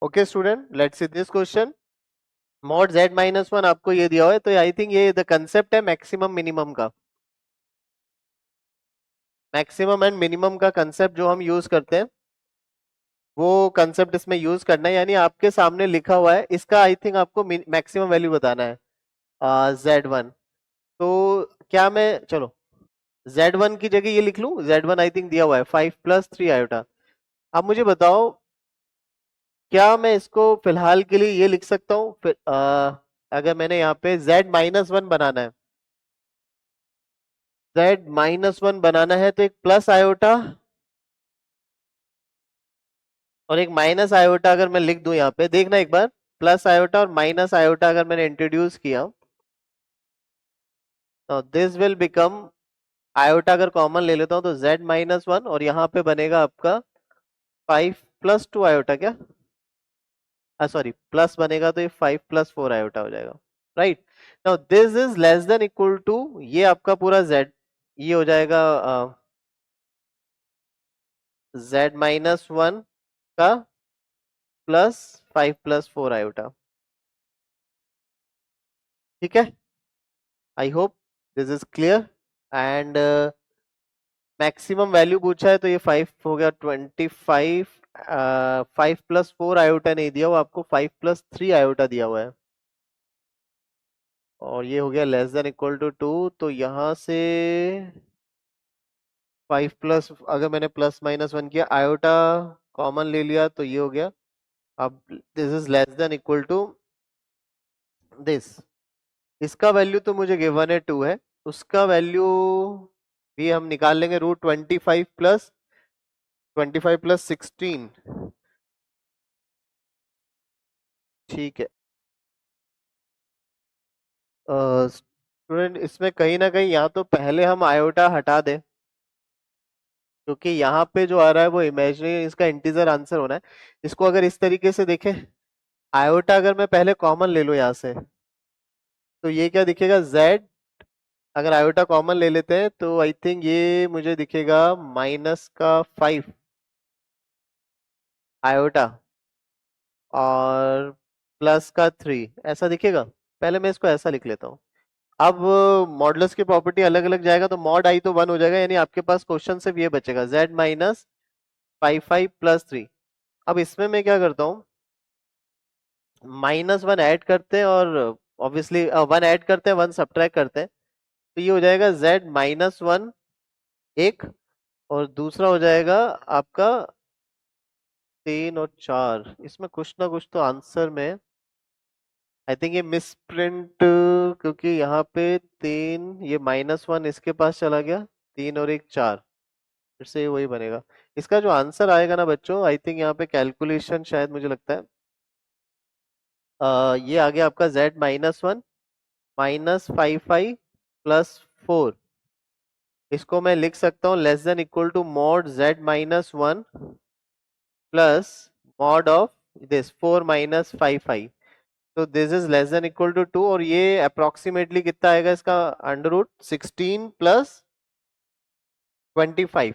Okay student, let's see this question. Mod z minus one आपको ये दिया हुआ है, तो आई थिंक ये द कंसेप्ट है मैक्सिमम मिनिमम का। मैक्सिमम एंड मिनिमम का कंसेप्ट जो हम यूज करते हैं वो कंसेप्ट इसमें यूज करना है। यानी आपके सामने लिखा हुआ है, इसका आई थिंक आपको मैक्सिमम वैल्यू बताना है z1। तो क्या मैं, चलो z1 की जगह ये लिख लूं। z1 आई थिंक दिया हुआ है 5+3 i। अब मुझे बताओ, क्या मैं इसको फिलहाल के लिए ये लिख सकता हूँ फिर अगर मैंने यहाँ पे z-1 बनाना है, z-1 बनाना है तो एक प्लस आयोटा और एक माइनस आयोटा अगर मैं लिख दूं यहाँ पे, देखना एक बार। प्लस आयोटा और माइनस आयोटा अगर मैंने इंट्रोड्यूस किया तो दिस विल बिकम, आयोटा अगर कॉमन ले लेता हूं तो z-1 और यहाँ पे बनेगा आपका 5+2 क्या, सॉरी प्लस बनेगा तो ये 5+4 हो जाएगा। Right, now this is less than equal to, ये आपका पूरा z, ये हो जाएगा z-1 का +5+4 ठीक है। I hope this is clear. And maximum value पूछा है तो ये 5 हो गया 25। 5+4 नहीं दिया, वो आपको 5+3 दिया हुआ है। और ये हो गया लेस देन इक्वल टू 2, तो यहां से 5 प्लस, अगर मैंने +-1 किया, आयोटा कॉमन ले लिया तो ये हो गया। अब this is less than equal to this, इसका वैल्यू तो मुझे गिवन है 2 है, उसका वैल्यू भी हम निकाल लेंगे। √25+16 ठीक है। स्टूडेंट इसमें कहीं ना कहीं या तो पहले हम आयोटा हटा दें, क्योंकि यहाँ पे जो आ रहा है वो इमेजिनरी, इसका इंटीजर आंसर होना है। इसको अगर इस तरीके से देखें, आयोटा अगर मैं पहले कॉमन ले लूं यहाँ से, तो ये क्या दिखेगा z, अगर आयोटा कॉमन ले लेते हैं तो आई थिंक ये मुझे दिखेगा -5 आयोटा और +3 ऐसा दिखेगा। पहले मैं इसको ऐसा लिख लेता हूँ। अब मॉडुलस की प्रॉपर्टी अलग अलग जाएगा तो मॉड आई तो 1 हो जाएगा, यानी आपके पास क्वेश्चन सिर्फ ये बचेगा z-5 + 3। अब इसमें मैं क्या करता हूँ, -1 ऐड करते हैं और ऑब्वियसली 1 ऐड करते हैं, 1 सब्ट्रैक्ट करते हैं, तो ये हो जाएगा z-1 एक, और दूसरा हो जाएगा आपका 3 और 4। इसमें कुछ ना कुछ तो आंसर में आई थिंक ये मिस प्रिंट, क्योंकि यहाँ पे 3, ये -1 इसके पास चला गया, 3 और 1 4, फिर से वही बनेगा। इसका जो आंसर आएगा ना बच्चों, आई थिंक यहाँ पे कैलकुलेशन शायद मुझे लगता है ये आ गया आपका z-1 -5 + 4। इसको मैं लिख सकता हूँ less than equal to mod z-1 plus mod of this 4 - 5। तो this is less than equal to 2, और ये अप्रोक्सीमेटली कितना आएगा इसका √16 + 25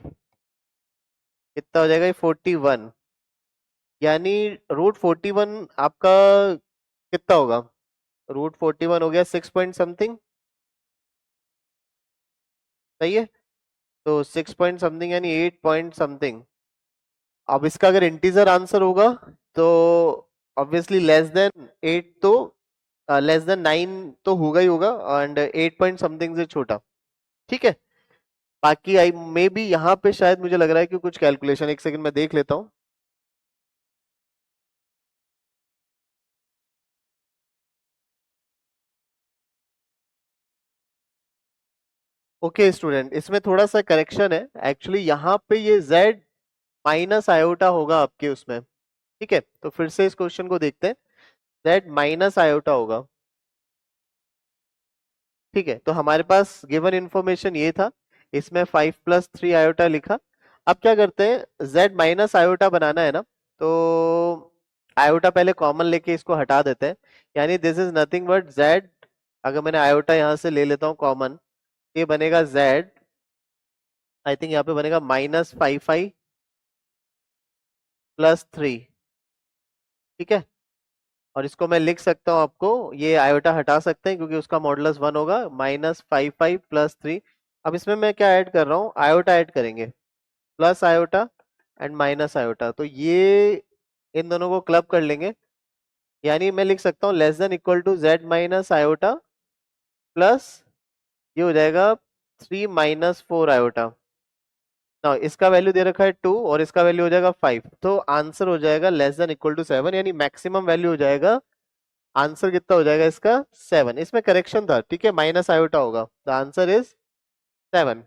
कितना हो जाएगा, ये 41। यानी √41 आपका कितना होगा, √41 हो गया 6 पॉइंट समथिंग, सही है। तो 6 पॉइंट समथिंग यानी 8 पॉइंट समथिंग। अब इसका अगर इंटीजर आंसर होगा तो ऑब्वियसली लेस देन 8, तो लेस देन 9 तो होगा ही होगा, एंड 8 पॉइंट समथिंग से छोटा, ठीक है। बाकी आई मे बी यहाँ पे शायद मुझे लग रहा है कि कुछ कैलकुलेशन, एक सेकंड में देख लेता हूँ। ओके स्टूडेंट, इसमें थोड़ा सा करेक्शन है। एक्चुअली यहाँ पे ये z-आयोटा होगा आपके उसमें, ठीक है। तो फिर से इस क्वेश्चन को देखते हैं, z-आयोटा होगा, ठीक है। तो हमारे पास गिवन इंफॉर्मेशन ये था, इसमें 5+3 लिखा। अब क्या करते हैं, z-आयोटा बनाना है ना, तो आयोटा पहले कॉमन लेके इसको हटा देते हैं। यानी this is nothing but z, अगर मैंने आयोटा यहां से ले लेता हूँ कॉमन, ये बनेगा z, आई थिंक यहाँ पे बनेगा -5 + 3। ठीक है। और इसको मैं लिख सकता हूँ, आपको ये आयोटा हटा सकते हैं क्योंकि उसका मॉडुलस 1 होगा, -55 + 3। अब इसमें मैं क्या ऐड कर रहा हूँ, आयोटा ऐड करेंगे, plus iota and minus iota, तो ये इन दोनों को क्लब कर लेंगे। यानी मैं लिख सकता हूँ z - आयोटा प्लस ये हो जाएगा 3 - 4 आयोटा। ना इसका वैल्यू दे रखा है 2 और इसका वैल्यू हो जाएगा 5, तो आंसर हो जाएगा <7, यानी मैक्सिमम वैल्यू हो जाएगा। आंसर कितना हो जाएगा इसका 7। इसमें करेक्शन था, ठीक है, माइनस आयोटा होगा, द आंसर इज 7।